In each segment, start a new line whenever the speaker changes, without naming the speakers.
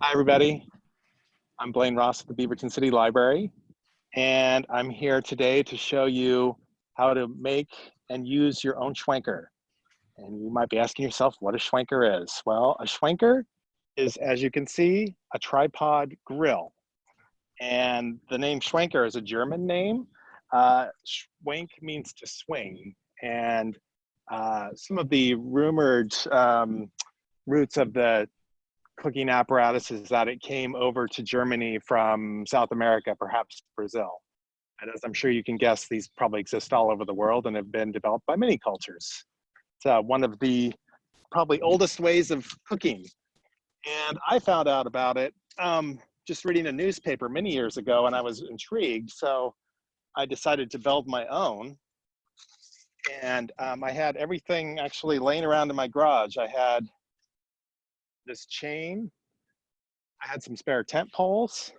Hi, everybody. I'm Blaine Ross at the Beaverton City Library, and I'm here today to show you how to make and use your own Schwenker. And you might be asking yourself what a Schwenker is. Well, a Schwenker is, as you can see, a tripod grill. And the name Schwenker is a German name. Schwenk means to swing. And some of the rumored roots of the cooking apparatus is that it came over to Germany from South America, perhaps Brazil. And as I'm sure you can guess, these probably exist all over the world and have been developed by many cultures. It's one of the probably oldest ways of cooking. And I found out about it just reading a newspaper many years ago, and I was intrigued. So I decided to build my own. And I had everything actually laying around in my garage. I had this chain, I had some spare tent poles,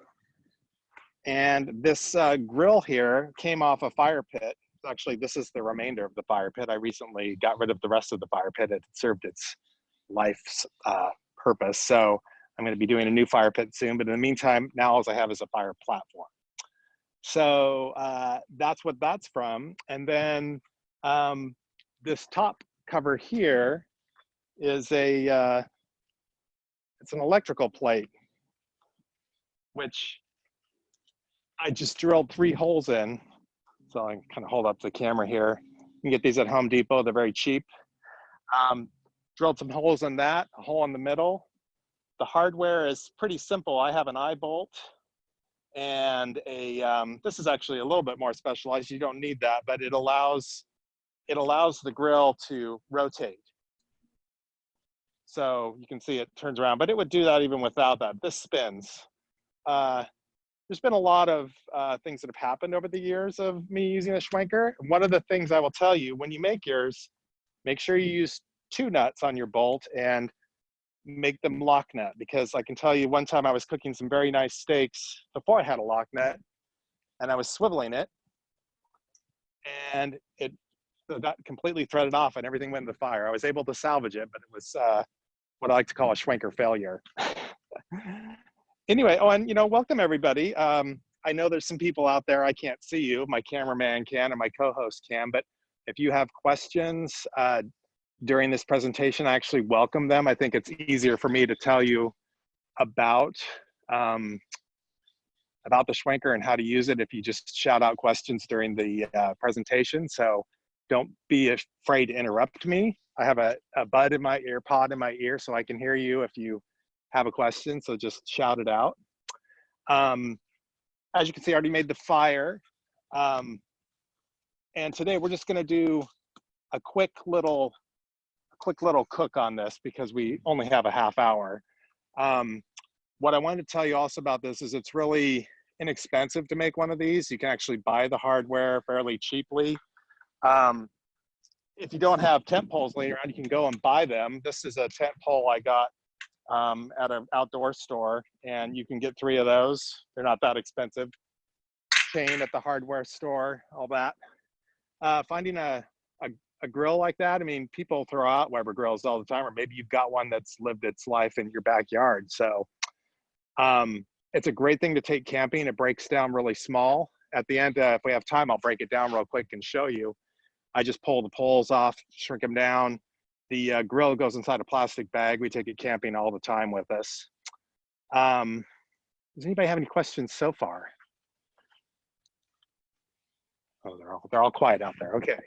and this grill here came off a fire pit. Actually, this is the remainder of the fire pit. I recently got rid of the rest of the fire pit. It served its life's purpose. So I'm going to be doing a new fire pit soon. But in the meantime, now all I have is a fire platform. So that's what that's from. And then this top cover here is it's an electrical plate, which I just drilled 3 holes in. So I can kind of hold up the camera here. You can get these at Home Depot, they're very cheap. Drilled some holes in that, a hole in the middle. The hardware is pretty simple. I have an eye bolt and this is actually a little bit more specialized. You don't need that, but it allows the grill to rotate. So you can see it turns around, but it would do that even without that. This spins. There's been a lot of things that have happened over the years of me using a Schwenker. One of the things I will tell you, when you make yours, make sure you use 2 nuts on your bolt and make them lock nut, because I can tell you one time I was cooking some very nice steaks before I had a lock nut, and I was swiveling it, and it got completely threaded off and everything went in the fire. I was able to salvage it, but it was what I like to call a Schwenker failure. Anyway, oh, and welcome everybody. I know there's some people out there, I can't see you, my cameraman can and my co-host can, but if you have questions during this presentation, I actually welcome them. I think it's easier for me to tell you about the Schwenker and how to use it if you just shout out questions during the presentation. So don't be afraid to interrupt me. I have a bud in my ear, pod in my ear, so I can hear you if you have a question, so just shout it out. As you can see, I already made the fire. And today we're just gonna do a quick little cook on this because we only have a half hour. What I wanted to tell you also about this is it's really inexpensive to make one of these. You can actually buy the hardware fairly cheaply. If you don't have tent poles laying around, you can go and buy them. This is a tent pole I got at an outdoor store, and you can get 3 of those. They're not that expensive. Chain at the hardware store, all that. Finding a grill like that, I mean, people throw out Weber grills all the time, or maybe you've got one that's lived its life in your backyard. So it's a great thing to take camping. It breaks down really small. At the end, if we have time, I'll break it down real quick and show you. I just pull the poles off, shrink them down. The grill goes inside a plastic bag. We take it camping all the time with us. Does anybody have any questions so far? Oh, they're all quiet out there. Okay.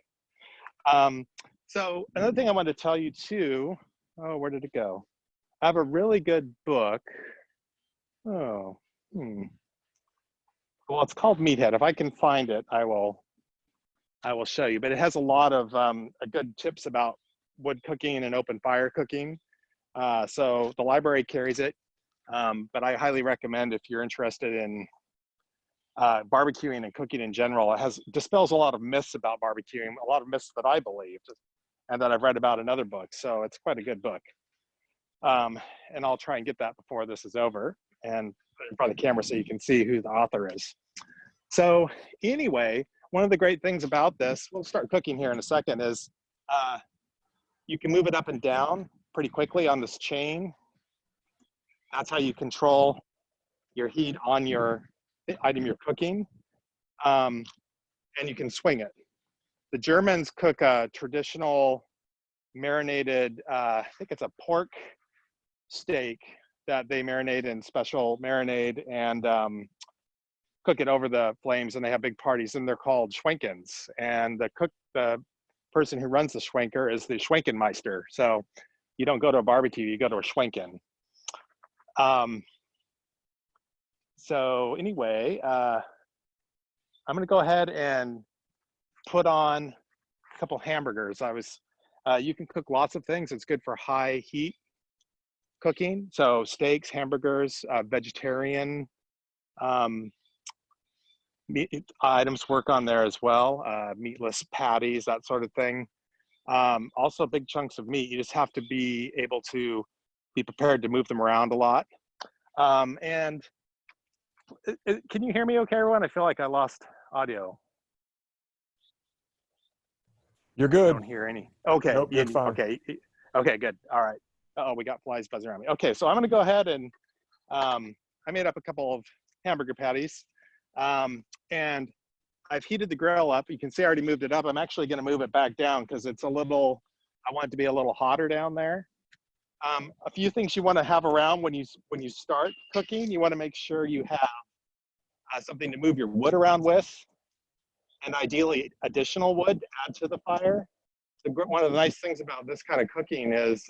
So another thing I wanted to tell you too. Oh, where did it go? I have a really good book. Oh, well, it's called Meathead. If I can find it, I will show you. But it has a lot of good tips about wood cooking and open fire cooking. So the library carries it, but I highly recommend if you're interested in barbecuing and cooking in general. It dispels a lot of myths about barbecuing, a lot of myths that I believed and that I've read about in other books. So it's quite a good book. And I'll try and get that before this is over and put it in front of the camera so you can see who the author is. So anyway, one of the great things about this, we'll start cooking here in a second, is you can move it up and down pretty quickly on this chain. That's how you control your heat on your item you're cooking, and you can swing it. The Germans cook a traditional marinated, I think it's a pork steak that they marinate in special marinade and cook it over the flames, and they have big parties, and they're called Schwenkens. And the person who runs the Schwenker is the Schwenkenmeister. So you don't go to a barbecue, you go to a Schwenken. So anyway, I'm gonna go ahead and put on a couple hamburgers. You can cook lots of things. It's good for high heat cooking. So steaks, hamburgers, vegetarian meat items work on there as well. Meatless patties, that sort of thing. Also big chunks of meat. You just have to be able to be prepared to move them around a lot. And can you hear me okay, everyone? I feel like I lost audio.
You're good.
I don't hear any. Okay.
Nope, you're fine.
Okay. Okay, good. All right. Uh-oh, we got flies buzzing around me. Okay, so I'm going to go ahead and I made up a couple of hamburger patties. And I've heated the grill up. You can see I already moved it up. I'm actually going to move it back down because it's a little, I want it to be a little hotter down there. A few things you want to have around when you start cooking. You want to make sure you have something to move your wood around with, and ideally additional wood to add to the fire. One of the nice things about this kind of cooking is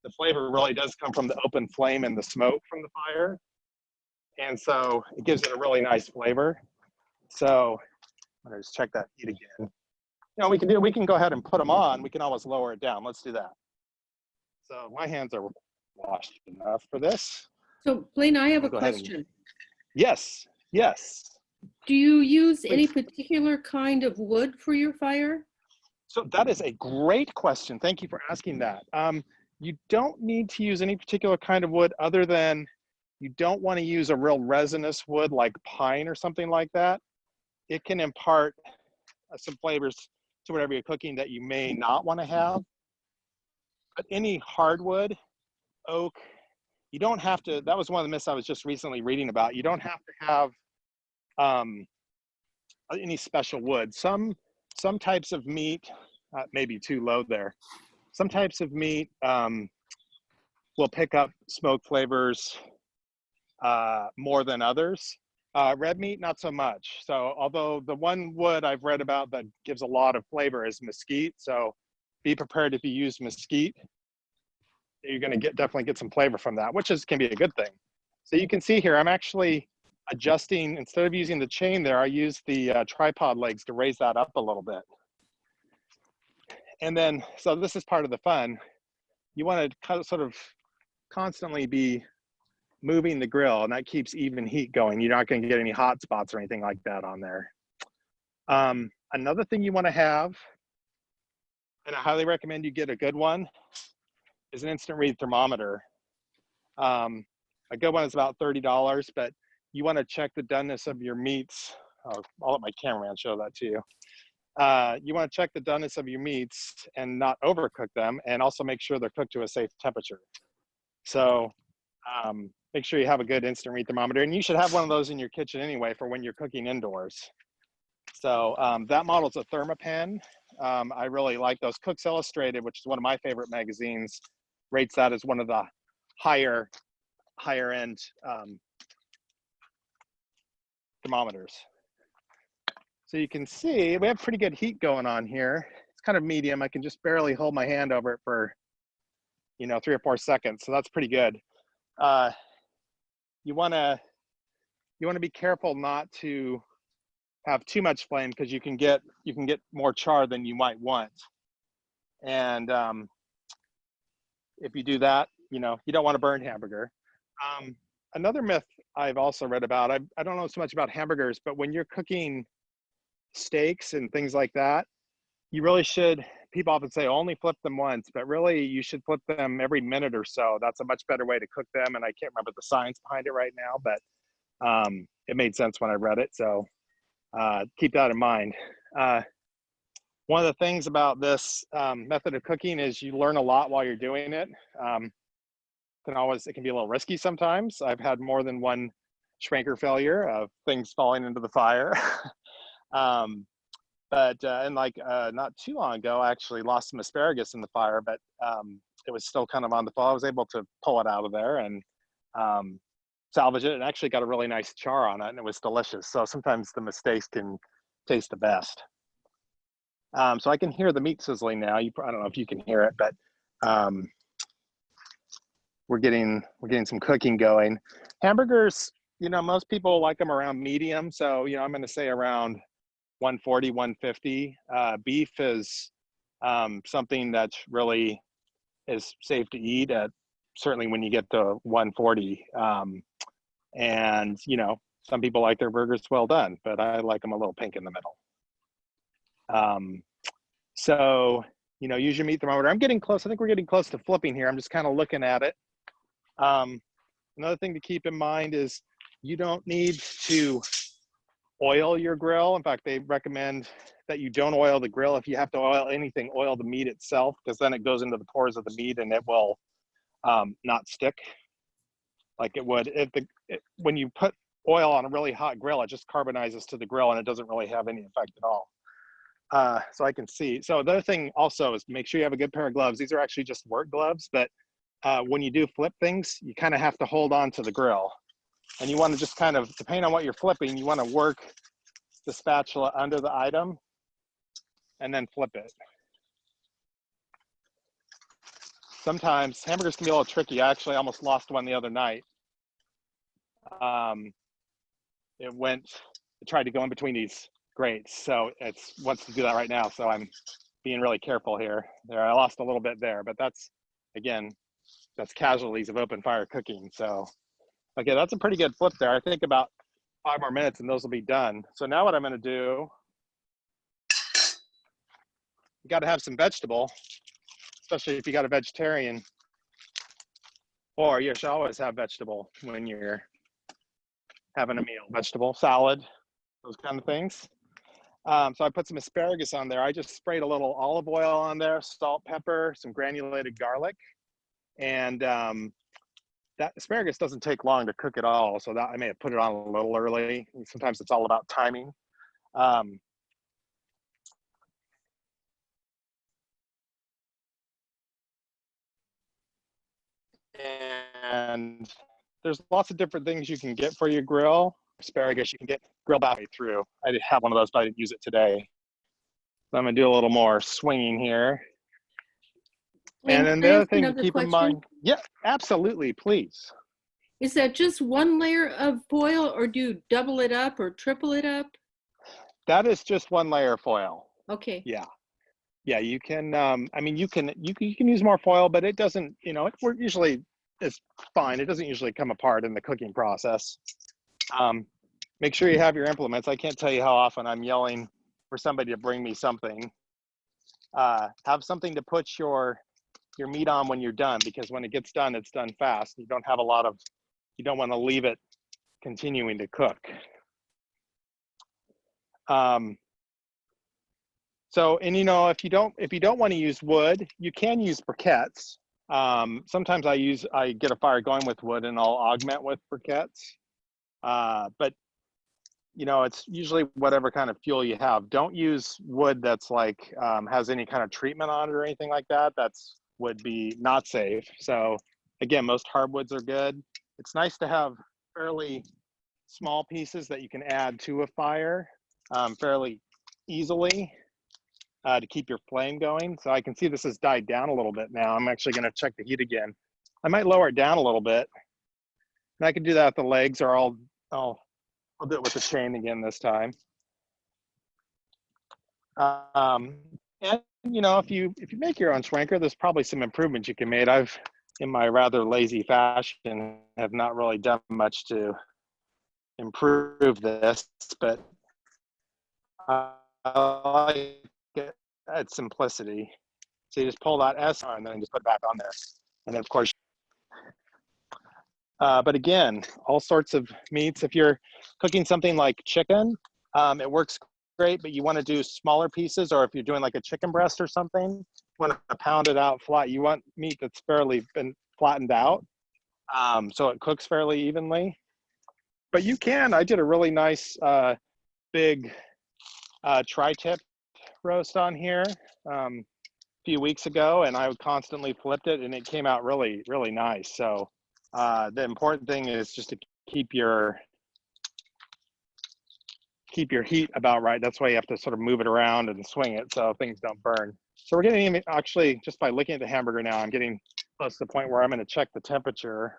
the flavor really does come from the open flame and the smoke from the fire. And so it gives it a really nice flavor. So I'm gonna just check that heat again. You know, we can go ahead and put them on. We can always lower it down. Let's do that. So my hands are washed enough for this.
So Blaine, I have a question.
Yes, yes.
Do you use any particular kind of wood for your fire?
So that is a great question. Thank you for asking that. You don't need to use any particular kind of wood other than you don't want to use a real resinous wood like pine or something like that. It can impart some flavors to whatever you're cooking that you may not want to have. But any hardwood, oak, you don't have to, that was one of the myths I was just recently reading about. You don't have to have any special wood. Some types of meat, maybe too low there. Some types of meat will pick up smoke flavors more than others. Red meat, not so much. So although the one wood I've read about that gives a lot of flavor is mesquite. So be prepared if you use mesquite. You're gonna definitely get some flavor from that, which can be a good thing. So you can see here, I'm actually adjusting, instead of using the chain there, I use the tripod legs to raise that up a little bit. And then, so this is part of the fun. You want to sort of constantly be moving the grill, and that keeps even heat going. You're not going to get any hot spots or anything like that on there. Another thing you want to have, and I highly recommend you get a good one, is an instant read thermometer. A good one is about $30, but you want to check the doneness of your meats. I'll let my cameraman show that to you. You want to check the doneness of your meats and not overcook them, and also make sure they're cooked to a safe temperature. So make sure you have a good instant read thermometer, and you should have one of those in your kitchen anyway for when you're cooking indoors. So that model's a Thermapen. I really like those. Cooks Illustrated, which is one of my favorite magazines, rates that as one of the higher end thermometers. So you can see we have pretty good heat going on here. It's kind of medium. I can just barely hold my hand over it for, 3 or 4 seconds. So that's pretty good. You want to be careful not to have too much flame, because you can get more char than you might want. And if you do that, you don't want to burn hamburger. Another myth I've also read about, I don't know so much about hamburgers, but when you're cooking steaks and things like that, you really should, people often say only flip them once, but really you should flip them every minute or so. That's a much better way to cook them. And I can't remember the science behind it right now, but it made sense when I read it. So keep that in mind. One of the things about this method of cooking is you learn a lot while you're doing it. it can be a little risky sometimes. I've had more than one Schwenker failure of things falling into the fire. um, and like not too long ago, I actually lost some asparagus in the fire, but it was still kind of on the fall. I was able to pull it out of there and salvage it, and actually got a really nice char on it, and it was delicious. So sometimes the mistakes can taste the best. So I can hear the meat sizzling now. I don't know if you can hear it, but we're getting some cooking going. Hamburgers, most people like them around medium. So, I'm going to say around 140, 150. Beef is something that really is safe to eat at, certainly when you get to 140. And, some people like their burgers well done, but I like them a little pink in the middle. So, use your meat thermometer. I'm getting close. I think we're getting close to flipping here. I'm just kind of looking at it. Another thing to keep in mind is you don't need to oil your grill. In fact, they recommend that you don't oil the grill. If you have to oil anything, oil the meat itself, because then it goes into the pores of the meat and it will not stick like it would. When you put oil on a really hot grill, it just carbonizes to the grill and it doesn't really have any effect at all. So I can see. So the other thing also is make sure you have a good pair of gloves. These are actually just work gloves, but when you do flip things, you kind of have to hold on to the grill. And you want to just kind of, depending on what you're flipping, you want to work the spatula under the item and then flip it. Sometimes hamburgers can be a little tricky. I actually almost lost one the other night. It tried to go in between these grates. So it wants to do that right now. So I'm being really careful here. There, I lost a little bit there, but that's casualties of open fire cooking. So, okay, that's a pretty good flip there. I think about 5 more minutes and those will be done. So now what I'm gonna do, you gotta have some vegetable, especially if you got a vegetarian, or you should always have vegetable when you're having a meal, vegetable, salad, those kind of things. So I put some asparagus on there. I just sprayed a little olive oil on there, salt, pepper, some granulated garlic. And that asparagus doesn't take long to cook at all. So that I may have put it on a little early. Sometimes it's all about timing. And there's lots of different things you can get for your grill. Asparagus, you can get grilled all the way through. I did have one of those, but I didn't use it today. So I'm gonna do a little more swinging here.
Wayne,
and then
can I
the other
ask
thing to
another
keep in
question?
mind, yeah, absolutely, please.
Is that just one layer of foil, or do you double it up or triple it up?
That is just one layer of foil.
Okay.
Yeah, you can. I mean, you can use more foil, but it doesn't. It's fine. It doesn't usually come apart in the cooking process. Make sure you have your implements. I can't tell you how often I'm yelling for somebody to bring me something. Have something to put your meat on when you're done, because when it gets done, it's done fast. You don't want to leave it continuing to cook. So, and if you don't want to use wood, you can use briquettes. Sometimes I get a fire going with wood and I'll augment with briquettes. But it's usually whatever kind of fuel you have. Don't use wood that's like has any kind of treatment on it or anything like that. Would be not safe. So again, most hardwoods are good. It's nice to have fairly small pieces that you can add to a fire fairly easily to keep your flame going. So I can see this has died down a little bit now. I'm actually going to check the heat again. I might lower it down a little bit. And I can do that with the legs, or I'll do it with the chain again this time. And if you make your own Schwenker, there's probably some improvements you can make. I've, in my rather lazy fashion, have not really done much to improve this, but I like it at simplicity. So you just pull that S on and then just put it back on there. And then of course, but again, all sorts of meats. If you're cooking something like chicken, it works great, but you want to do smaller pieces, or if you're doing like a chicken breast or something, you want to pound it out flat. You want meat that's fairly been flattened out. so it cooks fairly evenly. But you can, I did a really nice big tri-tip roast on here a few weeks ago, and I constantly flipped it and it came out really, really nice. So the important thing is just to keep your heat about right. That's why you have to sort of move it around and swing it so things don't burn. So we're getting, actually, just by looking at the hamburger now, I'm getting close to the point where I'm going to check the temperature.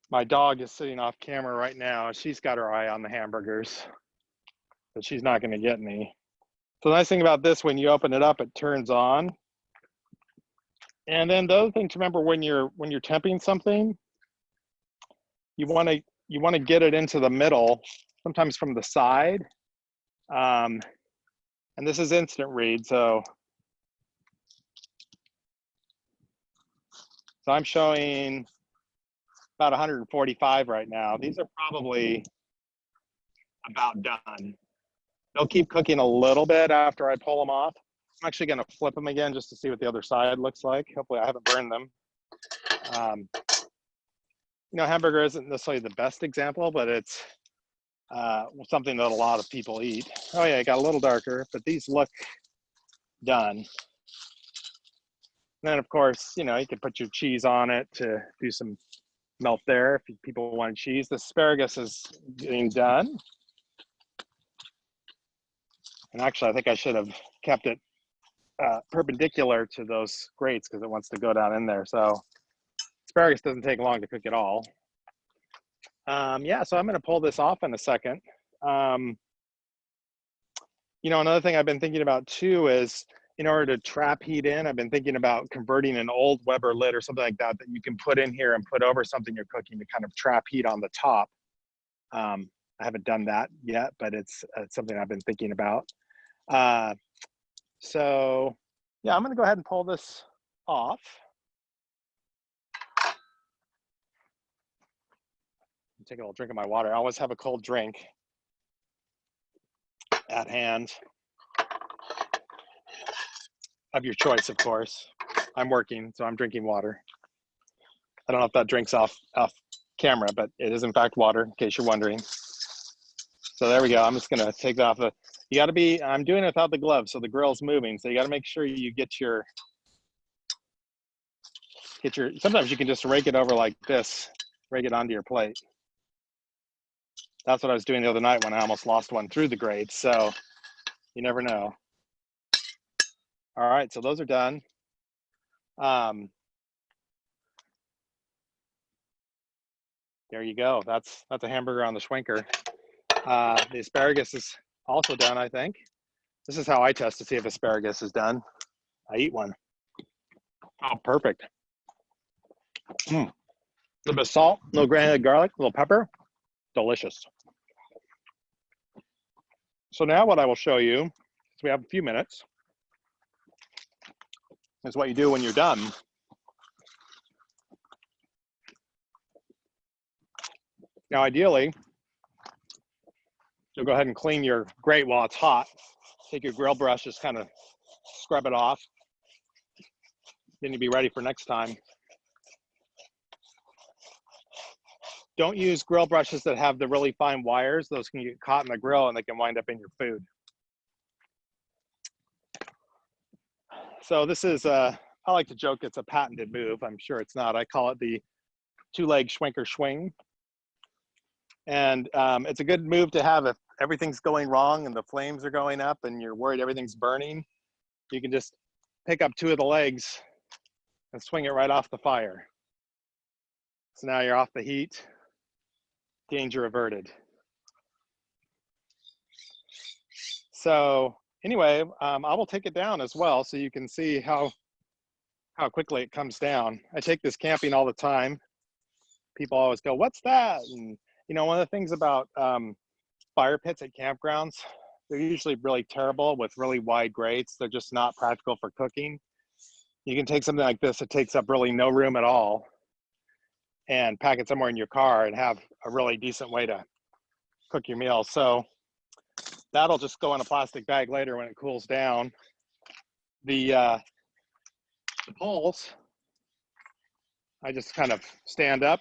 My dog is sitting off camera right now. She's got her eye on the hamburgers, but she's not going to get any. So the nice thing about this, when you open it up, it turns on. And then the other thing to remember when you're temping something, you want to get it into the middle, sometimes from the side. And this is instant read, so I'm showing about 145 right now. These are probably about done. They'll keep cooking a little bit after I pull them off. I'm actually going to flip them again just to see what the other side looks like. Hopefully I haven't burned them. You know, hamburger isn't necessarily the best example, but it's something that a lot of people eat. Oh yeah, it got a little darker, but these look done. And then of course, you know, you could put your cheese on it to do some melt there if people want cheese. The asparagus is getting done. And actually, I think I should have kept it perpendicular to those grates because it wants to go down in there. So asparagus doesn't take long to cook at all. Yeah, so I'm going to pull this off in a second. You know, another thing I've been thinking about too is, in order to trap heat in, I've been thinking about converting an old Weber lid or something like that you can put in here and put over something you're cooking to kind of trap heat on the top. I haven't done that yet, but it's something I've been thinking about. So yeah, I'm going to go ahead and pull this off. Take a little drink of my water. I always have a cold drink at hand, of your choice, of course. I'm working, so I'm drinking water. I don't know if that drink's off camera, but it is in fact water, in case you're wondering. So there we go. I'm just gonna take that off. You gotta be, I'm doing it without the gloves, so the grill's moving. So you gotta make sure you get your, sometimes you can just rake it over like this, rake it onto your plate. That's what I was doing the other night when I almost lost one through the grate. So you never know. All right, so those are done. There you go. That's a hamburger on the Schwenker. The asparagus is also done, I think. This is how I test to see if asparagus is done. I eat one. Oh, perfect. A little bit of salt, a little granulated garlic, a little pepper. Delicious. So now what I will show you, since we have a few minutes, is what you do when you're done. Now, ideally, you'll go ahead and clean your grate while it's hot. Take your grill brush, just kind of scrub it off. Then you'll be ready for next time. Don't use grill brushes that have the really fine wires. Those can get caught in the grill and they can wind up in your food. So this is, I like to joke it's a patented move. I'm sure it's not. I call it the two-leg Schwenker swing. And it's a good move to have if everything's going wrong and the flames are going up and you're worried everything's burning. You can just pick up two of the legs and swing it right off the fire. So now you're off the heat, danger averted. So anyway, I will take it down as well so you can see how quickly it comes down. I take this camping all the time. People always go, "What's that?" And you know, one of the things about fire pits at campgrounds, they're usually really terrible with really wide grates. They're just not practical for cooking. You can take something like this that takes up really no room at all and pack it somewhere in your car and have a really decent way to cook your meal. So that'll just go in a plastic bag later when it cools down. The poles I just kind of stand up,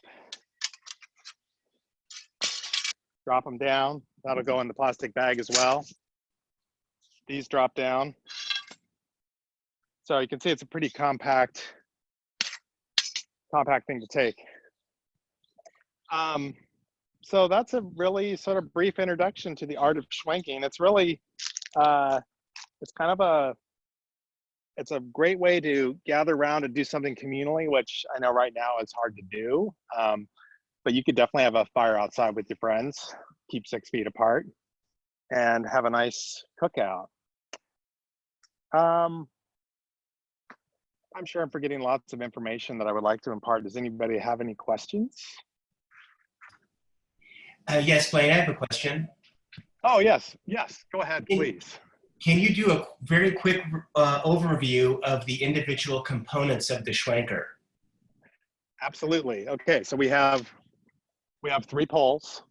drop them down. That'll go in the plastic bag as well. These drop down. So you can see it's a pretty compact thing to take. So that's a really sort of brief introduction to the art of schwenking. It's really, it's kind of it's a great way to gather around and do something communally, which I know right now is hard to do. But you could definitely have a fire outside with your friends, keep 6 feet apart, and have a nice cookout. I'm sure I'm forgetting lots of information that I would like to impart. Does anybody have any questions?
Yes, Blaine, I have a question.
Oh, yes, go ahead, please.
Can you do a very quick overview of the individual components of the Schwenker?
Absolutely. Okay, so we have 3 poles.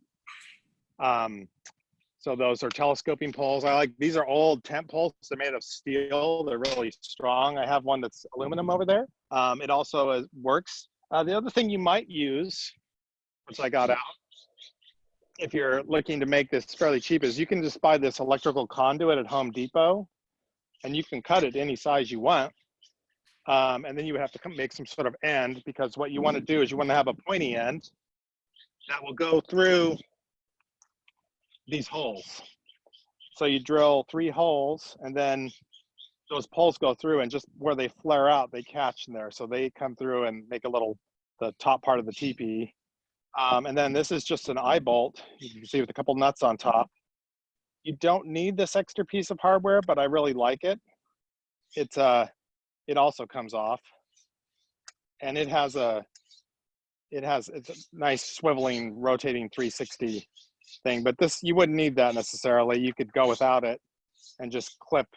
So those are telescoping poles. These are old tent poles. They're made of steel. They're really strong. I have one that's aluminum over there. It also works. The other thing you might use, which I got out, if you're looking to make this fairly cheap, is you can just buy this electrical conduit at Home Depot, and you can cut it any size you want. And then you have to make some sort of end, because what you want to do is you want to have a pointy end that will go through these holes. So you drill 3 holes, and then those poles go through, and just where they flare out, they catch in there. So they come through and make the top part of the teepee. And then this is just an eye bolt. You can see with a couple nuts on top. You don't need this extra piece of hardware, but I really like it. It also comes off, and it's a nice swiveling, rotating 360 thing. But this, you wouldn't need that necessarily. You could go without it and just clip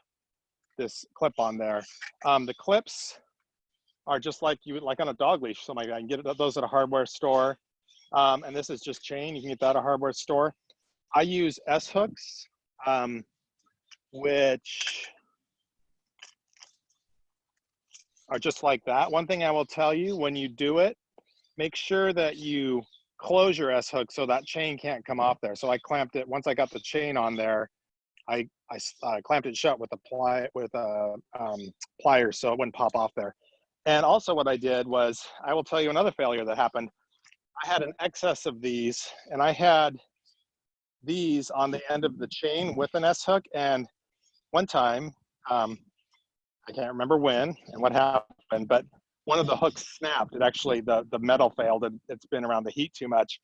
this clip on there. The clips are just like you would like on a dog leash, something like that. You can get those at a hardware store. And this is just chain. You can get that at a hardware store. I use S hooks, which are just like that. One thing I will tell you, when you do it, make sure that you close your S hook so that chain can't come off there. So I clamped it, once I got the chain on there, I clamped it shut with pliers so it wouldn't pop off there. And also what I did was, I will tell you another failure that happened. I had an excess of these, and I had these on the end of the chain with an S hook. And one time, I can't remember when and what happened, but one of the hooks snapped. It actually, the metal failed. It's been around the heat too much,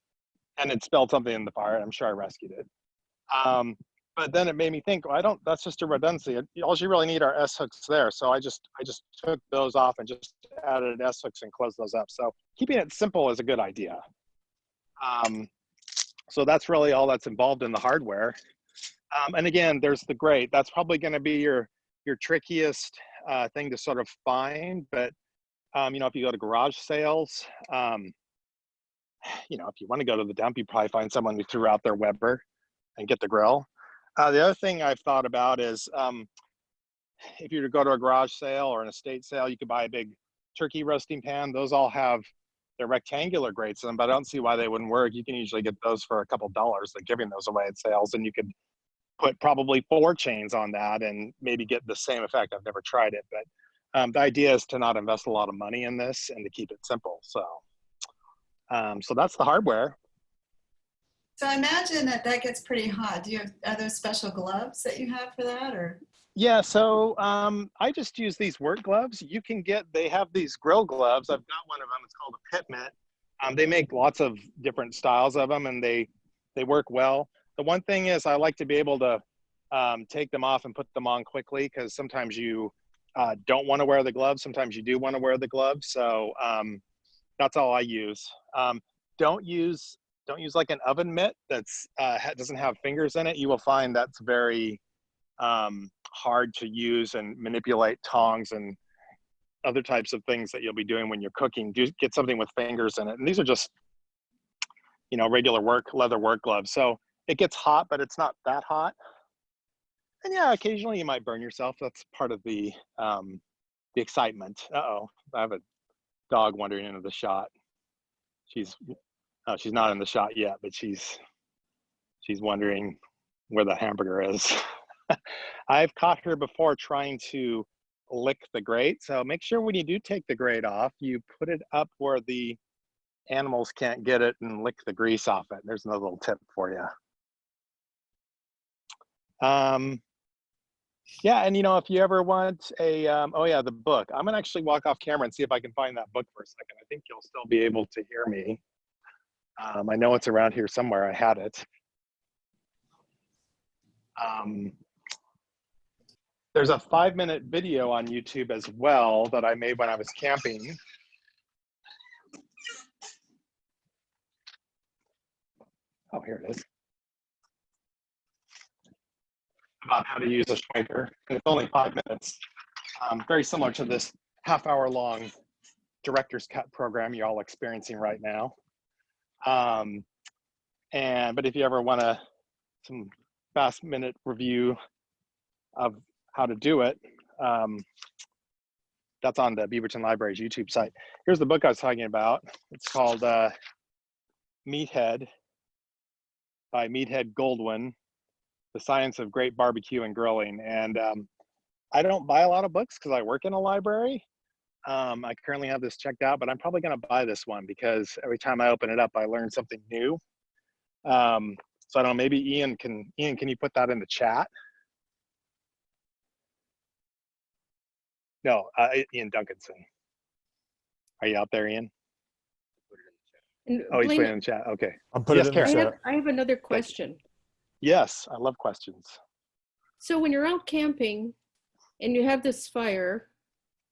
and it spilled something in the fire. I'm sure I rescued it. But then it made me think, well, that's just a redundancy. All you really need are S hooks there. So I just took those off and just added S hooks and closed those up. So keeping it simple is a good idea. So that's really all that's involved in the hardware. And again, there's the grate. That's probably going to be your trickiest thing to sort of find. But if you go to garage sales, if you want to go to the dump, you probably find someone who threw out their Weber and get the grill. The other thing I've thought about is, if you were to go to a garage sale or an estate sale, you could buy a big turkey roasting pan. Those all have their rectangular grates in them, but I don't see why they wouldn't work. You can usually get those for a couple dollars. They're giving those away at sales, and you could put probably 4 chains on that and maybe get the same effect. I've never tried it, but the idea is to not invest a lot of money in this and to keep it simple. So that's the hardware.
So I imagine that gets pretty hot. Are there special gloves that you have for that, or?
Yeah, so I just use these work gloves. They have these grill gloves. I've got one of them. It's called a pit mitt. They make lots of different styles of them, and they work well. The one thing is, I like to be able to take them off and put them on quickly, because sometimes you don't want to wear the gloves. Sometimes you do want to wear the gloves. So that's all I use. Don't use like an oven mitt that's doesn't have fingers in it. You will find that's very hard to use and manipulate. Tongs and other types of things that you'll be doing when you're cooking. Do get something with fingers in it. And these are just, regular leather work gloves. So it gets hot, but it's not that hot. And yeah, occasionally you might burn yourself. That's part of the excitement. Uh-oh, I have a dog wandering into the shot. She's not in the shot yet, but she's wondering where the hamburger is. I've caught her before trying to lick the grate. So make sure when you do take the grate off, you put it up where the animals can't get it and lick the grease off it. There's another little tip for you. Yeah, and if you ever want a, oh yeah, the book. I'm gonna actually walk off camera and see if I can find that book for a second. I think you'll still be able to hear me. I know it's around here somewhere. I had it. There's a 5-minute video on YouTube as well that I made when I was camping. Oh, here it is. About how to use a Schwenker. And it's only 5 minutes. Very similar to this half-hour-long director's cut program you're all experiencing right now. But if you ever want some fast-minute review of how to do it, that's on the Beaverton Library's YouTube site. Here's the book I was talking about. It's called Meathead by Meathead Goldwyn, The Science of Great Barbecue and Grilling. And I don't buy a lot of books because I work in a library. I currently have this checked out, but I'm probably going to buy this one because every time I open it up, I learn something new. So I don't know, maybe Ian, can you put that in the chat? No, Ian Duncanson. Are you out there, Ian?
And
Oh, he's
Blaine,
putting it in the chat. Okay.
I'll put it in the
Karen.
chat.
I have another question.
Yes, I love questions.
So when you're out camping and you have this fire,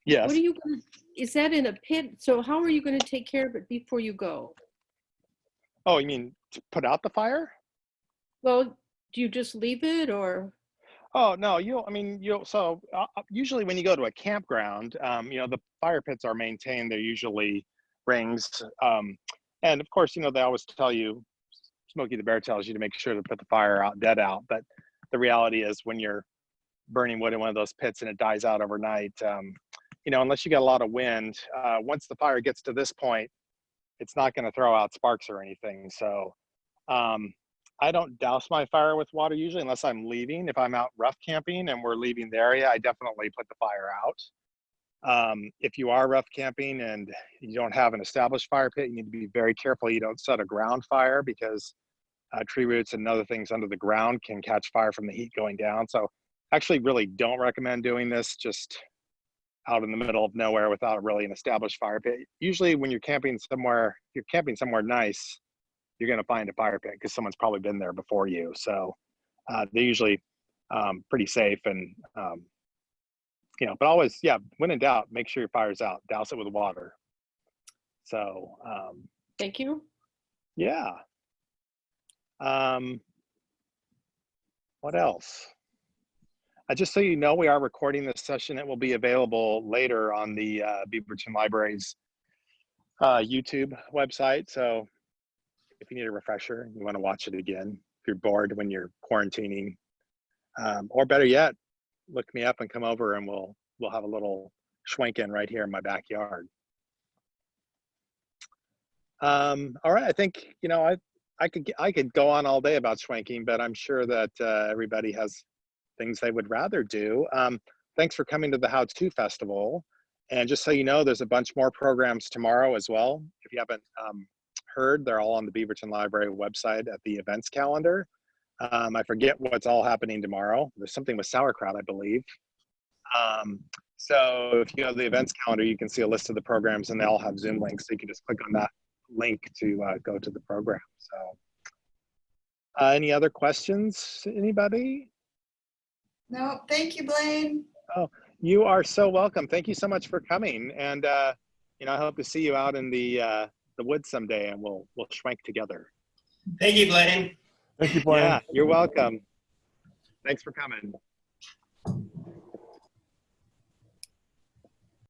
Yes.
what are you going to, is that in a pit? So how are you going to take care of it before you go?
Oh, you mean to put out the fire?
Well, do you just leave it or?
Oh, no, so usually when you go to a campground, the fire pits are maintained. They're usually rings. And of course, they always tell you, Smokey the Bear tells you to make sure to put the fire out, dead out. But the reality is when you're burning wood in one of those pits and it dies out overnight, unless you get a lot of wind, once the fire gets to this point, it's not going to throw out sparks or anything. So I don't douse my fire with water usually unless I'm leaving. If I'm out rough camping and we're leaving the area, I definitely put the fire out. If you are rough camping and you don't have an established fire pit, you need to be very careful you don't set a ground fire because tree roots and other things under the ground can catch fire from the heat going down. So actually really don't recommend doing this just out in the middle of nowhere without really an established fire pit. Usually when you're camping somewhere nice, you're going to find a fire pit because someone's probably been there before you. So they're usually pretty safe and, but always, when in doubt, make sure your fire's out, douse it with water. So,
Thank you.
yeah. What else? Just so you know, we are recording this session. It will be available later on the Beaverton Library's YouTube website. So if you need a refresher, you want to watch it again, if you're bored when you're quarantining, or better yet, look me up and come over and we'll have a little Schwenken right here in my backyard. All right, I think, I could go on all day about Schwenking, but I'm sure that everybody has things they would rather do. Thanks for coming to the How To Festival. And just so you know, there's a bunch more programs tomorrow as well. If you haven't heard, they're all on the Beaverton Library website at the events calendar. I forget what's all happening tomorrow. There's something with sauerkraut, I believe. So if you go to the events calendar, you can see a list of the programs and they all have Zoom links. So you can just click on that link to go to the program. So any other questions, anybody?
No, thank you, Blaine.
Oh, you are so welcome. Thank you so much for coming. And I hope to see you out in the woods someday and we'll schwenk together.
Thank you, Blaine.
Thank you, Blaine.
Yeah, you're welcome. Thanks for coming.